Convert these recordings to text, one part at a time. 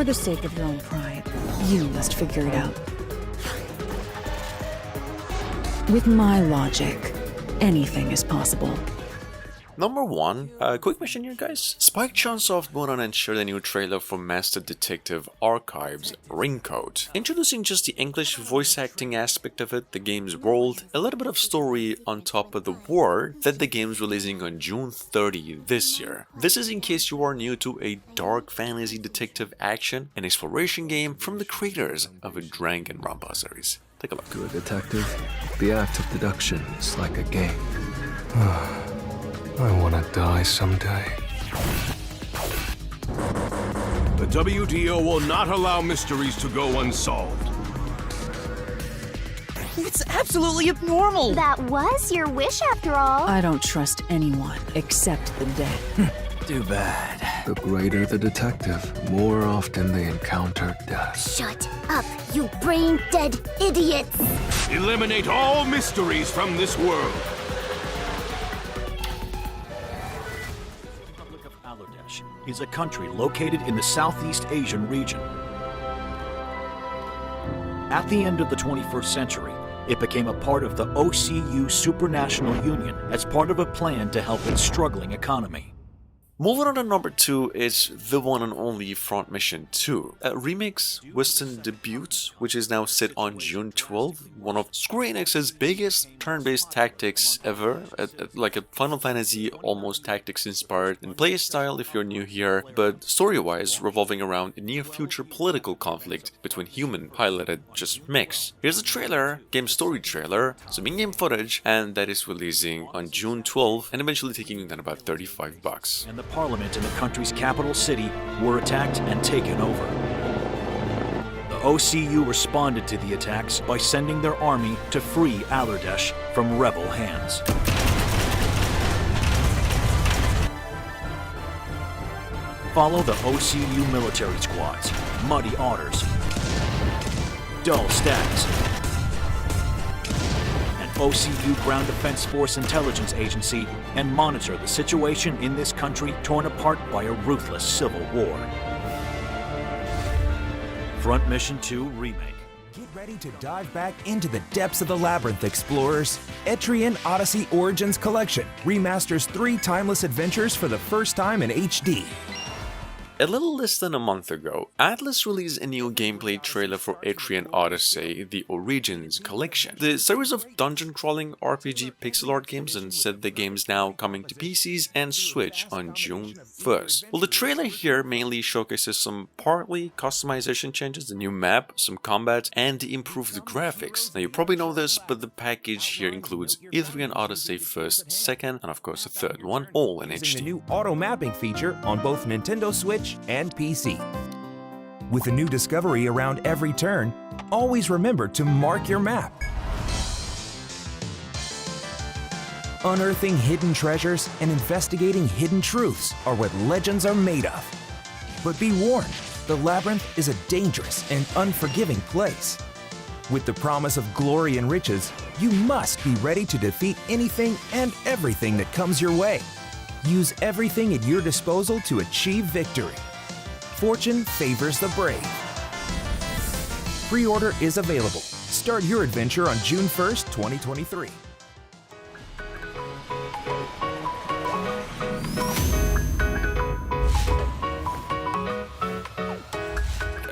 For the sake of your own pride, you must figure it out. With my logic, anything is possible. Number 1, quick mission here guys. Spike Chunsoft went on and shared a new trailer for Master Detective Archives Ringcode. Introducing just the English voice acting aspect of it, the game's world, a little bit of story on top of the war that the game's releasing on June 30 this year. This is in case you are new to a dark fantasy detective action and exploration game from the creators of a Danganronpa series. Take a look. To a detective, the act of deduction is like a game. I want to die someday. The WDO will not allow mysteries to go unsolved. It's absolutely abnormal! That was your wish after all. I don't trust anyone except the dead. Too bad. The greater the detective, more often they encounter death. Shut up, you brain-dead idiots! Eliminate all mysteries from this world. Is a country located in the Southeast Asian region. At the end of the 21st century, it became a part of the OCU Supranational Union as part of a plan to help its struggling economy. Moving on to number 2 is the one and only Front Mission 2, Remake's Western debut, which is now set on June 12, one of Square Enix's biggest turn-based tactics ever, like a Final Fantasy almost tactics inspired in play style if you're new here, but story-wise revolving around a near-future political conflict between human-piloted just mechs. Here's the trailer, game story trailer, some in-game footage, and that is releasing on June 12 and eventually taking you down about $35. And the parliament in the country's capital city were attacked and taken over. The OCU responded to the attacks by sending their army to free Alardesh from rebel hands. Follow the OCU military squads, Muddy Otters, Dull Stags, OCU Ground Defense Force Intelligence Agency and monitor the situation in this country torn apart by a ruthless civil war. Front Mission 2 Remake. Get ready to dive back into the depths of the labyrinth, explorers. Etrian Odyssey Origins Collection remasters 3 timeless adventures for the first time in HD. A little less than a month ago, Atlus released a new gameplay trailer for Etrian Odyssey, the Origins Collection. The series of dungeon-crawling RPG pixel art games, and said the game's now coming to PCs and Switch on June 1st. Well, the trailer here mainly showcases some partly customization changes, the new map, some combat, and the improved graphics. Now you probably know this, but the package here includes Etrian Odyssey 1st, 2nd, and of course a 3rd one, all in Using the HD. new auto mapping feature on both Nintendo Switch and PC. With a new discovery around every turn, always remember to mark your map. Unearthing hidden treasures and investigating hidden truths are what legends are made of. But be warned, the labyrinth is a dangerous and unforgiving place. With the promise of glory and riches, you must be ready to defeat anything and everything that comes your way. Use everything at your disposal to achieve victory. Fortune favors the brave. Pre-order is available. Start your adventure on June 1st, 2023.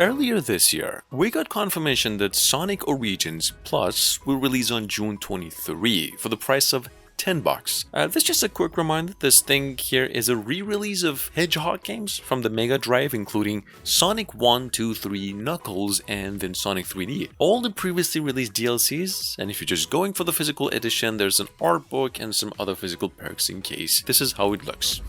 Earlier this year, we got confirmation that Sonic Origins Plus will release on June 23 for the price of $10. This is just a quick reminder, this thing here is a re-release of Hedgehog games from the Mega Drive, including Sonic 1, 2, 3, Knuckles, and then Sonic 3D. All the previously released DLCs, and if you're just going for the physical edition, there's an art book and some other physical perks in case. This is how it looks.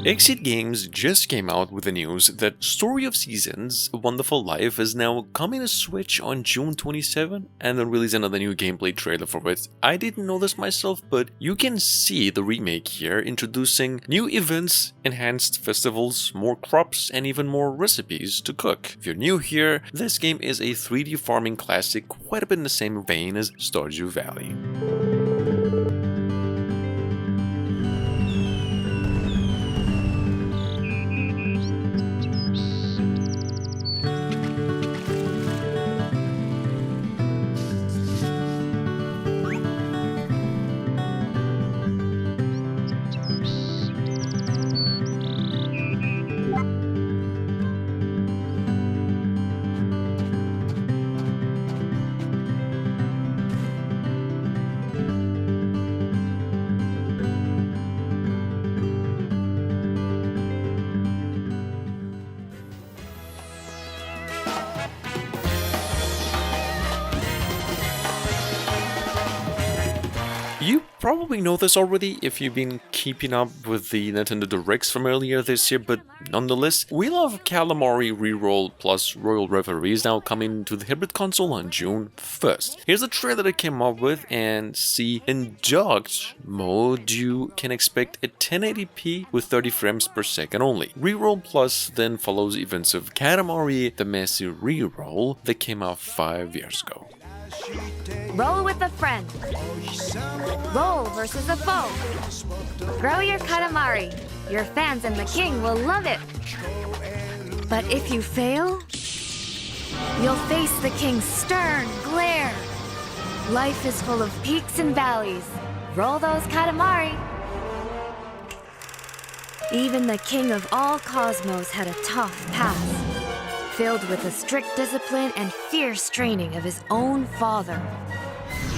Exit Games just came out with the news that Story of Seasons: A Wonderful Life is now coming to Switch on June 27, and they'll release another new gameplay trailer for it. I didn't know this myself, but you can see the remake here, introducing new events, enhanced festivals, more crops, and even more recipes to cook. If you're new here, this game is a 3D farming classic, quite a bit in the same vein as Stardew Valley. You probably know this already if you've been keeping up with the Nintendo Directs from earlier this year, but nonetheless, Wheel of Katamari Reroll plus Royal Reverie is now coming to the hybrid console on June 1st. Here's the trailer that came up with, and see, in docked mode you can expect a 1080p with 30 frames per second only. Reroll Plus then follows events of Katamari the Messy Reroll that came out 5 years ago. Roll with a friend. Roll versus a foe. Grow your Katamari. Your fans and the king will love it. But if you fail, you'll face the king's stern glare. Life is full of peaks and valleys. Roll those Katamari. Even the king of all cosmos had a tough past, filled with a strict discipline and fierce training of his own father.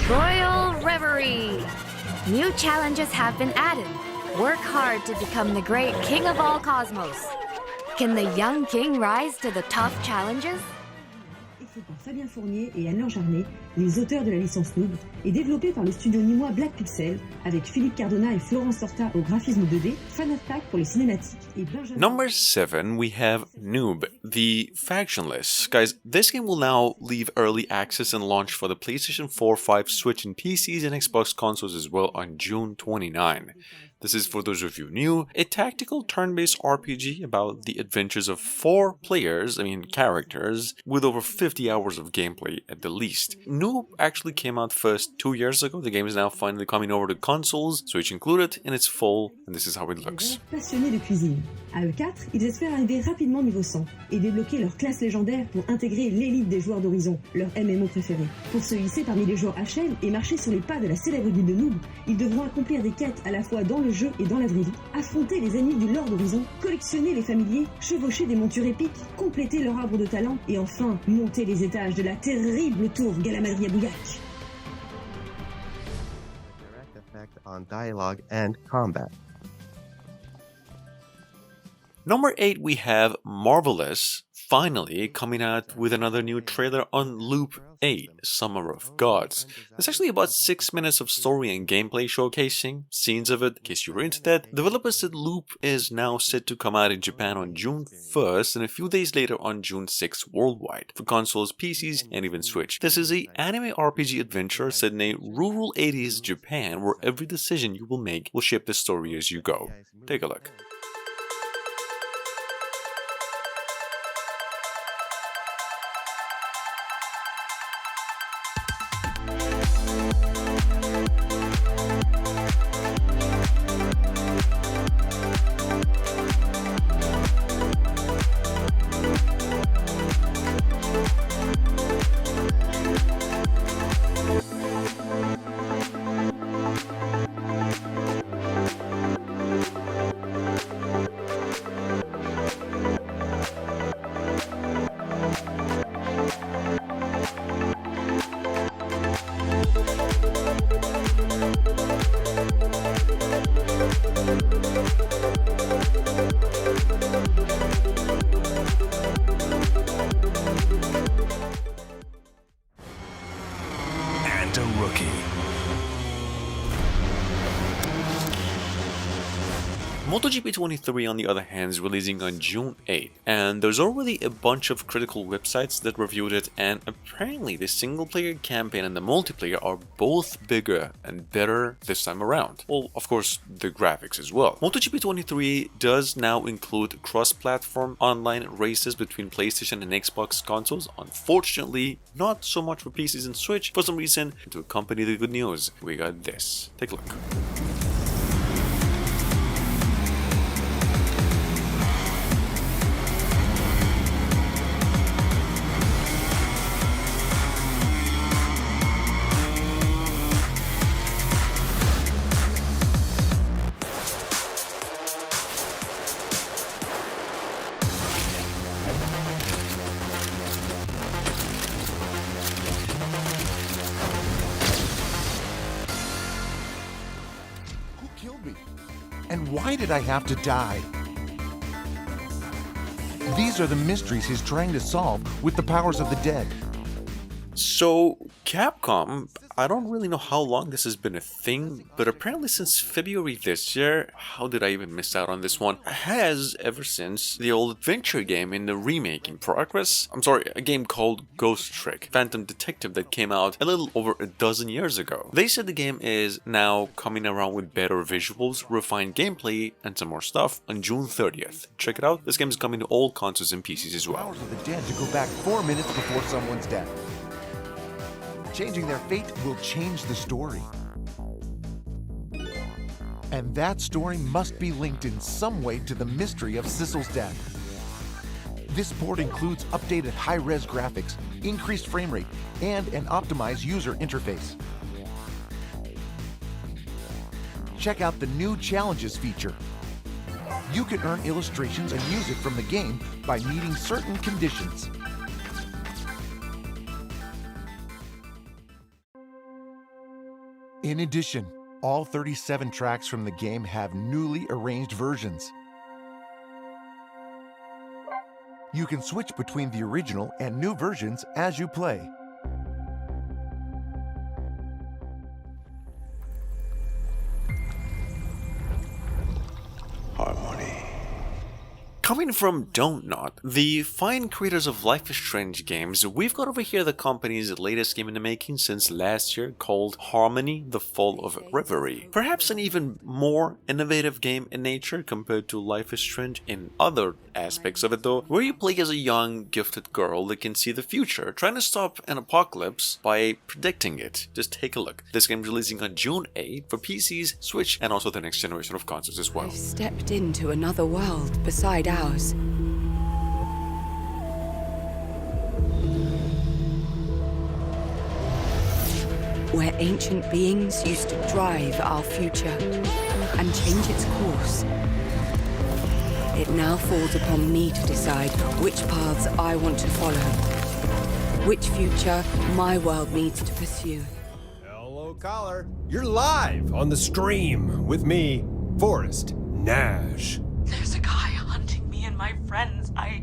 Royal Reverie! New challenges have been added. Work hard to become the great king of all cosmos. Can the young king rise to the tough challenges? Écrit par Fabien Fournier et Anne Jarnet, les auteurs de la licence Noob, et développé par le studio nîmois Black Pixel, avec Philippe Cardona et Florence Horta au graphisme 2D, Fan Attack pour les cinématiques, et Benjamin... Number 7, we have Noob, the Factionless. Guys, this game will now leave early access and launch for the PlayStation 4, 5, Switch, and PCs and Xbox consoles as well on June 29. This is, for those of you new, a tactical turn-based RPG about the adventures of 4 characters, with over 50 hours of gameplay at the least. Noob actually came out first 2 years ago. The game is now finally coming over to consoles, Switch included, in its full, and this is how it looks. Passionnés de cuisine. À E4, ils espèrent arriver rapidement niveau 100 et débloquer leur classe légendaire pour intégrer l'élite des joueurs d'Horizon, leur MMO préféré. Pour se hisser parmi les joueurs HL et marcher sur les pas de la célèbre guilde de Noob, ils devront accomplir des quêtes à la fois dans le jeu et dans la vraie vie, affronter les ennemis du Lord Horizon, collectionner les familiers, chevaucher des montures épiques, compléter leur arbre de talent et enfin monter les étages de la terrible tour Galamadria Bouillac. Direct effect on dialogue and combat. Number 8, we have Marvelous, finally coming out with another new trailer on Loop 8, Summer of Gods. It's actually about 6 minutes of story and gameplay showcasing scenes of it, in case you're into that. Developers said Loop is now set to come out in Japan on June 1st and a few days later on June 6th worldwide, for consoles, PCs, and even Switch. This is an anime RPG adventure set in a rural 80s Japan where every decision you will make will shape the story as you go. Take a look. And a rookie. Motogp 23 on the other hand is releasing on June 8th, and there's already a bunch of critical websites that reviewed it, and apparently the single player campaign and the multiplayer are both bigger and better this time around. Well, of course, the graphics as well. Motogp 23 does now include cross-platform online races between PlayStation and Xbox consoles. Unfortunately, not so much for PCs and Switch. For some reason, to accompany the good news, we got this. Take a look. And why did I have to die? These are the mysteries he's trying to solve with the powers of the dead. So, Capcom, I don't really know how long this has been a thing, but apparently since February this year, how did I even miss out on this one, has ever since the old adventure game in the remake in progress, a game called Ghost Trick, Phantom Detective that came out a little over a dozen years ago. They said the game is now coming around with better visuals, refined gameplay, and some more stuff on June 30th. Check it out, this game is coming to all consoles and PCs as well. Powers of the dead to go back 4 minutes before someone's death. Changing their fate will change the story. And that story must be linked in some way to the mystery of Sissel's death. This board includes updated high-res graphics, increased frame rate, and an optimized user interface. Check out the new Challenges feature. You can earn illustrations and music from the game by meeting certain conditions. In addition, all 37 tracks from the game have newly arranged versions. You can switch between the original and new versions as you play. Coming from Don't Not, the fine creators of Life is Strange games, we've got over here the company's latest game in the making since last year called Harmony: The Fall of Reverie. Perhaps an even more innovative game in nature compared to Life is Strange in other aspects of it though, where you play as a young, gifted girl that can see the future, trying to stop an apocalypse by predicting it. Just take a look. This game is releasing on June 8th for PCs, Switch, and also the next generation of consoles as well. I've stepped into another world beside ours. Where ancient beings used to drive our future and change its course. It now falls upon me to decide which paths I want to follow, which future my world needs to pursue. Hello, caller. You're live on the stream with me, Forrest Nash. There's a guy hunting me and my friends. I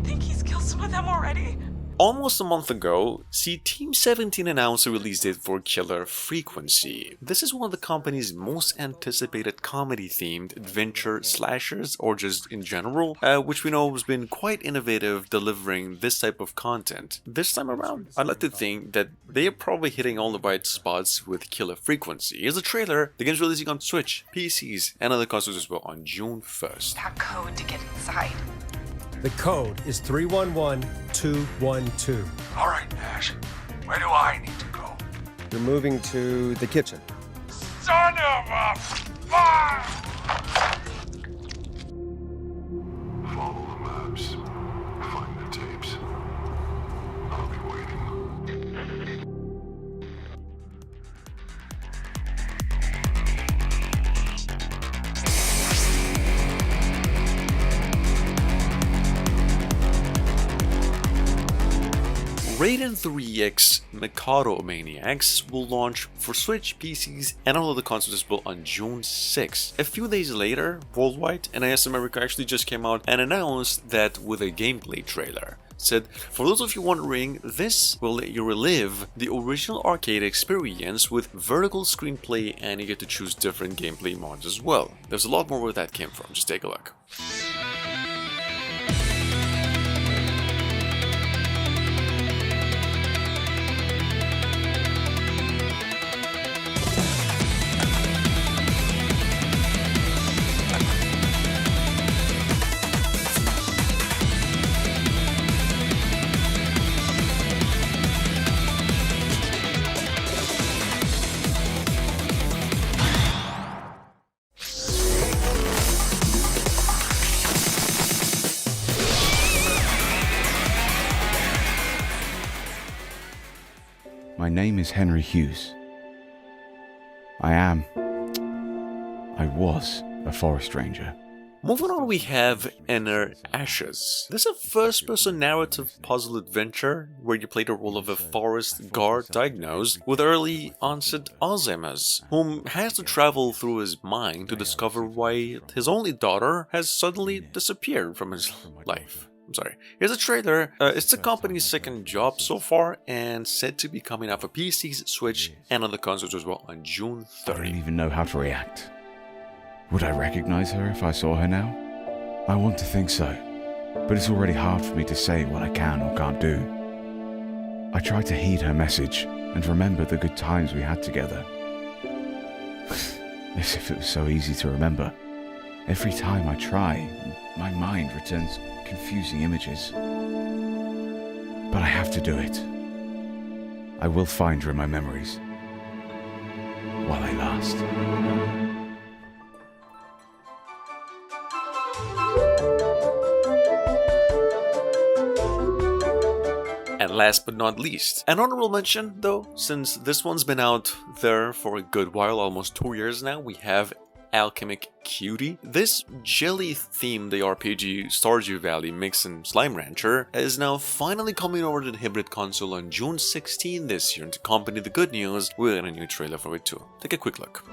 think he's killed some of them already. Almost a month ago, Team 17 announced a release date for Killer Frequency. This is one of the company's most anticipated comedy-themed adventure slashers, or just in general, which we know has been quite innovative delivering this type of content. This time around, I'd like to think that they are probably hitting all the right spots with Killer Frequency. Here's a trailer. The game's releasing on Switch, PCs, and other consoles as well on June 1st. That code to get inside. The code is 311212. All right, Nash. Where do I need to go? You're moving to the kitchen. Son of a fuck! Follow the maps. Find the tapes. I'll be waiting. Raiden 3X Mikado Maniacs will launch for Switch, PCs, and all other consoles as well on June 6th. A few days later, worldwide, NIS America actually just came out and announced that with a gameplay trailer. said, "For those of you wondering, this will let you relive the original arcade experience with vertical screenplay, and you get to choose different gameplay mods as well." There's a lot more where that came from, just take a look. My name is Henry Hughes. I was a forest ranger. Moving on, we have Inner Ashes. This is a first-person narrative puzzle adventure where you play the role of a forest guard diagnosed with early-onset Alzheimer's, whom has to travel through his mind to discover why his only daughter has suddenly disappeared from his life. I'm sorry. Here's a trailer. It's the company's second job so far, and said to be coming out for PCs, Switch, and other consoles as well on June 30. I don't even know how to react. Would I recognize her if I saw her now? I want to think so, but it's already hard for me to say what I can or can't do. I try to heed her message and remember the good times we had together. As if it was so easy to remember. Every time I try, my mind returns confusing images. But I have to do it. I will find her in my memories. While I last. And last but not least, an honorable mention though, since this one's been out there for a good while, almost 2 years now, we have Alchemic Cutie. This jelly-themed RPG Stardew Valley mix and slime rancher is now finally coming over to the hybrid console on June 16 this year, and to accompany the good news, we got a new trailer for it too. Take a quick look.